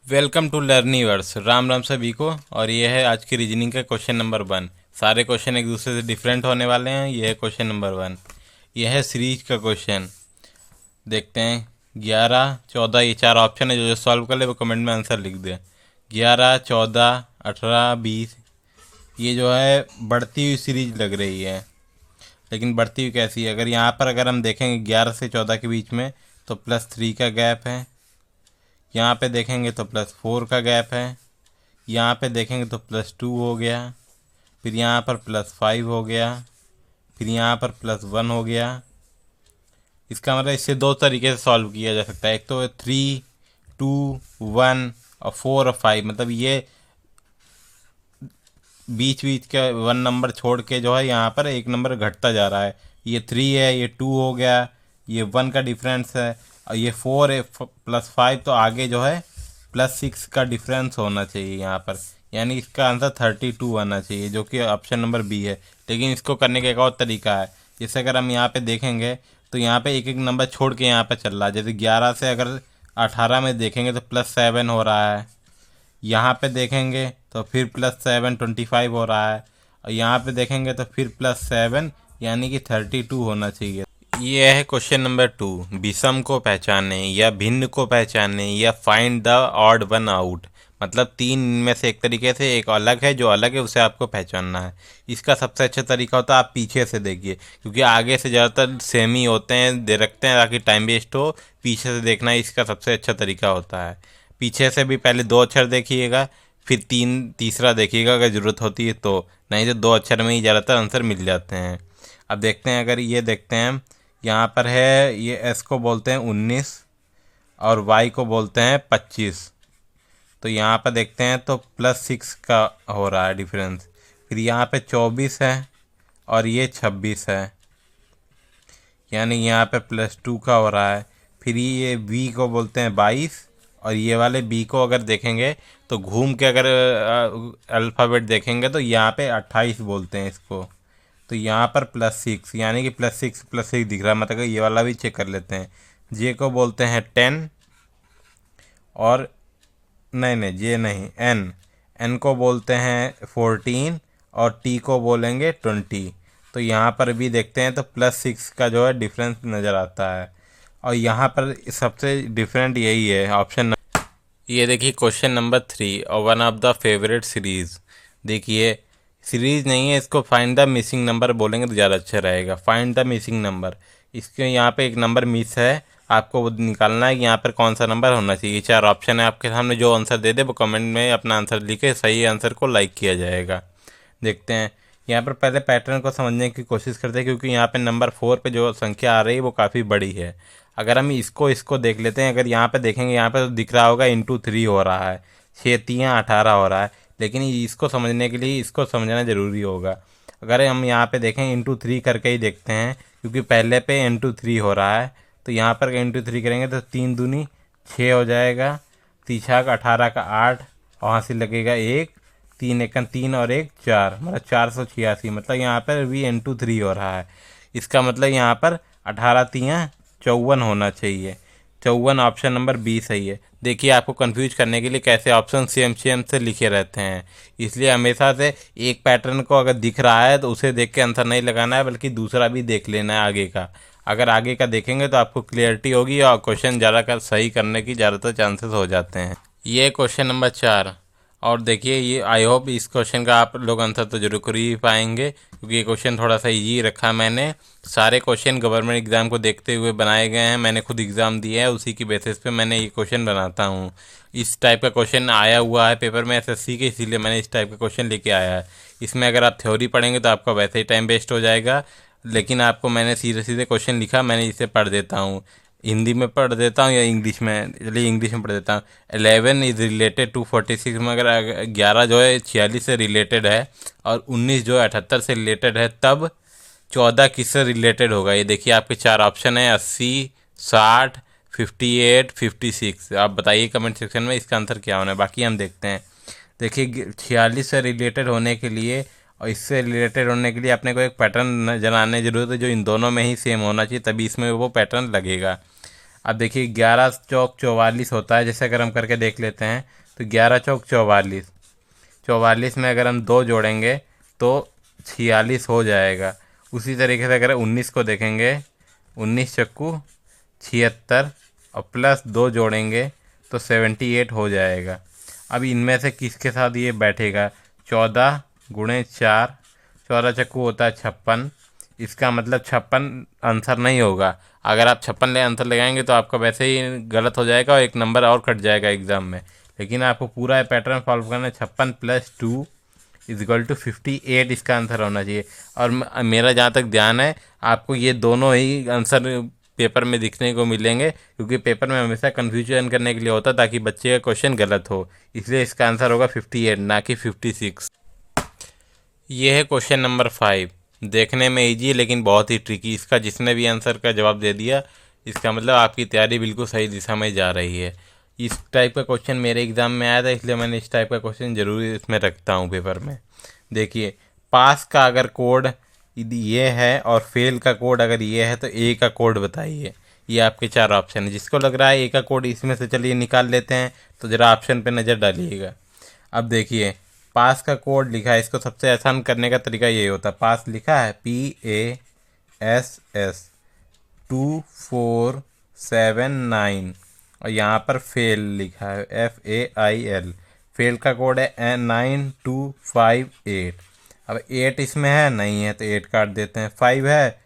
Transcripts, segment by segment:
Welcome to Learniverse. राम राम सभी को। और ये है आज की रीजनिंग का क्वेश्चन नंबर 1। सारे क्वेश्चन एक दूसरे से डिफरेंट होने वाले हैं। ये है क्वेश्चन नंबर 1। यह है सीरीज का क्वेश्चन। देखते हैं। 11, 14, ये चार ऑप्शन है। जो जो सॉल्व कर ले वो कमेंट में आंसर लिख दे। 11, 14, 18, 20। ये जो है बढ़ती हुई सीरीज लग रही है। लेकिन बढ़ती हुई कैसी है? अगर हम देखेंगे 11 से 14 के बीच में तो +3 का गैप है। यहाँ पे देखेंगे तो +4 का गैप है। यहाँ पे देखेंगे तो +2 हो गया। फिर यहाँ पर +5 हो गया। फिर यहाँ पर +1 हो गया। इसका मतलब इससे दो तरीके से सॉल्व किया जा सकता है। एक तो 3, 2, 1 और 4 और 5। मतलब ये बीच बीच का 1 नंबर छोड़ के जो है यहाँ पर एक नंबर घटता जा रहा है। ये 3 है, ये 2 हो गया, ये 1 का डिफरेंस है और ये 4 है +5। तो आगे जो है +6 का डिफरेंस होना चाहिए यहाँ पर। यानी इसका आंसर 32 आना चाहिए, जो कि ऑप्शन नंबर बी है। लेकिन इसको करने का एक और तरीका है। जैसे अगर हम यहाँ पे देखेंगे तो यहाँ पे एक एक नंबर छोड़ के यहाँ पे चल रहा है। जैसे 11 से अगर 18 में देखेंगे तो +7 हो रहा है। यहाँ पे देखेंगे तो फिर +7 25 हो रहा है। और यहाँ पे देखेंगे तो फिर +7 यानी कि 32 होना चाहिए। ये है क्वेश्चन नंबर 2। विषम को पहचाने या भिन्न को पहचाने या find the odd one out. मतलब तीन में से एक तरीके से एक अलग है, जो अलग है उसे आपको पहचानना है। इसका सबसे अच्छा तरीका होता है आप पीछे से देखिए, क्योंकि आगे से ज़्यादातर सेम ही होते हैं, दे रखते हैं ताकि टाइम वेस्ट हो। पीछे से देखना इसका सबसे अच्छा तरीका होता है। पीछे से भी पहले दो अक्षर देखिएगा, फिर तीसरा देखिएगा अगर ज़रूरत होती है तो। नहीं तो दो अक्षर में ही ज़्यादातर आंसर मिल जाते हैं। अब देखते हैं, अगर ये देखते हैं यहाँ पर है, ये एस को बोलते हैं 19 और वाई को बोलते हैं 25। तो यहाँ पर देखते हैं तो +6 का हो रहा है डिफरेंस। फिर यहाँ पे 24 है और ये 26 है, यानी यहाँ पे +2 का हो रहा है। फिर ये बी को बोलते हैं 22 और ये वाले बी को अगर देखेंगे तो घूम के अगर अल्फ़ाबेट देखेंगे तो यहाँ पे 28 बोलते हैं इसको। तो यहाँ पर +6 यानी कि +6 दिख रहा है। मतलब ये वाला भी चेक कर लेते हैं। जे को बोलते हैं 10 और नहीं नहीं जे नहीं, एन। एन को बोलते हैं 14 और टी को बोलेंगे 20। तो यहाँ पर भी देखते हैं तो +6 का जो है डिफरेंस नज़र आता है। और यहाँ पर सबसे डिफरेंट यही है ऑप्शन। ये देखिए क्वेश्चन नंबर 3 और one of the favourite series. देखिए सीरीज़ नहीं है, इसको फाइंड द मिसिंग नंबर बोलेंगे तो ज़्यादा अच्छा रहेगा। Find the missing number. इसके यहाँ पे एक नंबर मिस है, आपको वो निकालना है कि यहाँ पर कौन सा नंबर होना चाहिए। चार ऑप्शन है आपके सामने, जो आंसर दे दे वो कमेंट में अपना आंसर लिखे, सही आंसर को लाइक किया जाएगा। देखते हैं। यहाँ पर पहले पैटर्न को समझने की कोशिश करते हैं, क्योंकि यहाँ पे नंबर 4 पे जो संख्या आ रही है वो काफ़ी बड़ी है। अगर हम इसको इसको देख लेते हैं, अगर यहाँ पे देखेंगे यहाँ पे तो दिख रहा होगा ×3 हो रहा है, 6×3 = 18 हो रहा है। लेकिन इसको समझने के लिए इसको समझना ज़रूरी होगा। अगर हम यहाँ पे देखें ×3 करके ही देखते हैं, क्योंकि पहले पे ×3 हो रहा है। तो यहाँ पर ×3 करेंगे तो 3×2 = 6 हो जाएगा। 3×18 = 8 और वहाँ से लगेगा 1। 3×1 = 3 और 1×4 मतलब 486। मतलब यहाँ पर भी ×3 हो रहा है। इसका मतलब यहाँ पर 18×3 = 54 होना चाहिए। 54 ऑप्शन नंबर बी सही है। देखिए आपको कंफ्यूज करने के लिए कैसे ऑप्शन सेम सेम से लिखे रहते हैं, इसलिए हमेशा से एक पैटर्न को अगर दिख रहा है तो उसे देख के आंसर नहीं लगाना है, बल्कि दूसरा भी देख लेना है आगे का। अगर आगे का देखेंगे तो आपको क्लियरिटी होगी और क्वेश्चन ज़्यादा कर सही करने की ज़्यादातर चांसेस हो जाते हैं। ये क्वेश्चन नंबर 4। और देखिए ये आई होप इस क्वेश्चन का आप लोग आंसर तो जरूर कर ही पाएंगे, क्योंकि ये क्वेश्चन थोड़ा सा इजी रखा है मैंने। सारे क्वेश्चन गवर्नमेंट एग्ज़ाम को देखते हुए बनाए गए हैं। मैंने खुद एग्ज़ाम दिया है, उसी की बेसिस पे मैंने ये क्वेश्चन बनाता हूँ। इस टाइप का क्वेश्चन आया हुआ है पेपर में एसएससी के, इसीलिए मैंने इस टाइप का क्वेश्चन लेके आया है। इसमें अगर आप थ्योरी पढ़ेंगे तो आपका वैसे ही टाइम वेस्ट हो जाएगा। लेकिन आपको मैंने सीधे सीधे क्वेश्चन लिखा, मैंने इसे पढ़ देता हूँ। हिंदी में पढ़ देता हूँ या इंग्लिश में, चलिए इंग्लिश में पढ़ देता हूँ। 11 इज़ रिलेटेड टू 46 में अगर 11 जो है 46 से रिलेटेड है और 19 जो है 78 से रिलेटेड है, तब 14 किससे रिलेटेड होगा? ये देखिए आपके चार ऑप्शन है, 80, 60, 58, 56। आप बताइए कमेंट सेक्शन में इसका आंसर क्या होना है। बाकी हम देखते हैं। देखिए 46 से रिलेटेड होने के लिए और इससे रिलेटेड होने के लिए अपने को एक पैटर्न जानने की जरूरत है, जो इन दोनों में ही सेम होना चाहिए, तभी इसमें वो पैटर्न लगेगा। अब देखिए 11 चौक 44 होता है, जैसे अगर हम करके देख लेते हैं तो 11 चौक 44, 44 में अगर हम 2 जोड़ेंगे तो 46 हो जाएगा। उसी तरीके से अगर 19 को देखेंगे, 19 चक्कू 76 और प्लस 2 जोड़ेंगे तो 78 हो जाएगा। अब इनमें से किसके साथ ये बैठेगा, 14 गुणे 4, 14 चक्कू होता है 56, इसका मतलब 56 आंसर नहीं होगा। अगर आप 56 ले आंसर लगाएंगे तो आपका वैसे ही गलत हो जाएगा और एक नंबर और कट जाएगा एग्ज़ाम में। लेकिन आपको पूरा पैटर्न फॉलो करना है, 56 + 2 = 58 इसका आंसर होना चाहिए। और मेरा जहाँ तक ध्यान है, आपको ये दोनों ही आंसर पेपर में दिखने को मिलेंगे, क्योंकि पेपर में हमेशा कन्फ्यूजन करने के लिए होता है ताकि बच्चे का क्वेश्चन गलत हो। इसलिए इसका आंसर होगा 58 ना कि 56। ये है क्वेश्चन नंबर 5। देखने में इजी है लेकिन बहुत ही ट्रिकी। इसका जिसने भी आंसर का जवाब दे दिया, इसका मतलब आपकी तैयारी बिल्कुल सही दिशा में जा रही है। इस टाइप का क्वेश्चन मेरे एग्ज़ाम में आया था, इसलिए मैंने इस टाइप का क्वेश्चन ज़रूर इसमें रखता हूँ पेपर में। देखिए, पास का अगर कोड ये है और फेल का कोड अगर ये है तो ए का कोड बताइए। ये आपके 4 ऑप्शन है। जिसको लग रहा है ए का कोड इसमें से, चलिए निकाल लेते हैं। तो ज़रा ऑप्शन पे नज़र डालिएगा। अब देखिए, पास का कोड लिखा है, इसको सबसे आसान करने का तरीका ये होता है। पास लिखा है PASS 2479 और यहाँ पर फेल लिखा है FAIL। फेल का कोड है 9258। अब 8 इसमें है नहीं है तो 8 काट देते हैं। 5 है,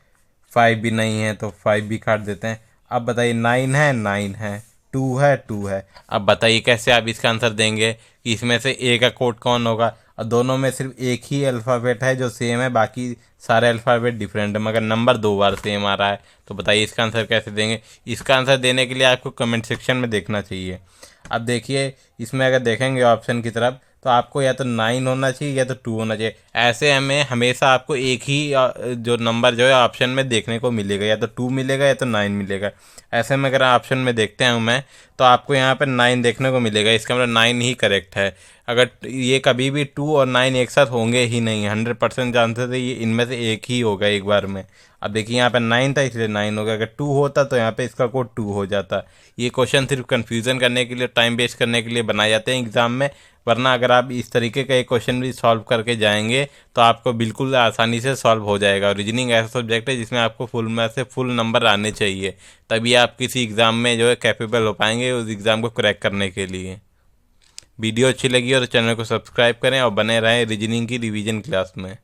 5 भी नहीं है तो 5 भी काट देते हैं। अब बताइए 9 है, 9 है, 2 है, 2 है। अब बताइए कैसे आप इसका आंसर देंगे कि इसमें से ए का कोड कौन होगा। और दोनों में सिर्फ एक ही अल्फ़ाबेट है जो सेम है, बाकी सारे अल्फ़ाबेट डिफरेंट है, मगर नंबर 2 बार सेम आ रहा है। तो बताइए इसका आंसर कैसे देंगे। इसका आंसर देने के लिए आपको कमेंट सेक्शन में देखना चाहिए। अब देखिए, इसमें अगर देखेंगे ऑप्शन की तरफ तो आपको या तो 9 होना चाहिए या तो 2 होना चाहिए। ऐसे हमें हमेशा आपको एक ही जो नंबर जो है ऑप्शन में देखने को मिलेगा, या तो 2 मिलेगा या तो 9 मिलेगा। ऐसे में अगर ऑप्शन में देखते हैं मैं, तो आपको यहाँ पर 9 देखने को मिलेगा। इसका मतलब 9 ही करेक्ट है। अगर ये कभी भी 2 और 9 एक साथ होंगे ही नहीं, 100% चांसेस है ये इनमें से एक ही होगा एक बार में। अब देखिए, यहाँ पे 9 था इसलिए 9 हो गया। अगर 2 होता तो यहाँ पे इसका कोड 2 हो जाता। ये क्वेश्चन सिर्फ कन्फ्यूज़न करने के लिए, टाइम वेस्ट करने के लिए बनाए जाते हैं एग्ज़ाम में। वरना अगर आप इस तरीके का एक क्वेश्चन भी सॉल्व करके जाएंगे तो आपको बिल्कुल आसानी से सॉल्व हो जाएगा। और रीजनिंग ऐसा सब्जेक्ट है जिसमें आपको फुल में से फुल नंबर आने चाहिए, तभी आप किसी एग्ज़ाम में जो है कैपेबल हो पाएंगे उस एग्ज़ाम को क्रैक करने के लिए। वीडियो अच्छी लगी और चैनल को सब्सक्राइब करें और बने रहें रीजनिंग की रिवीजन क्लास में।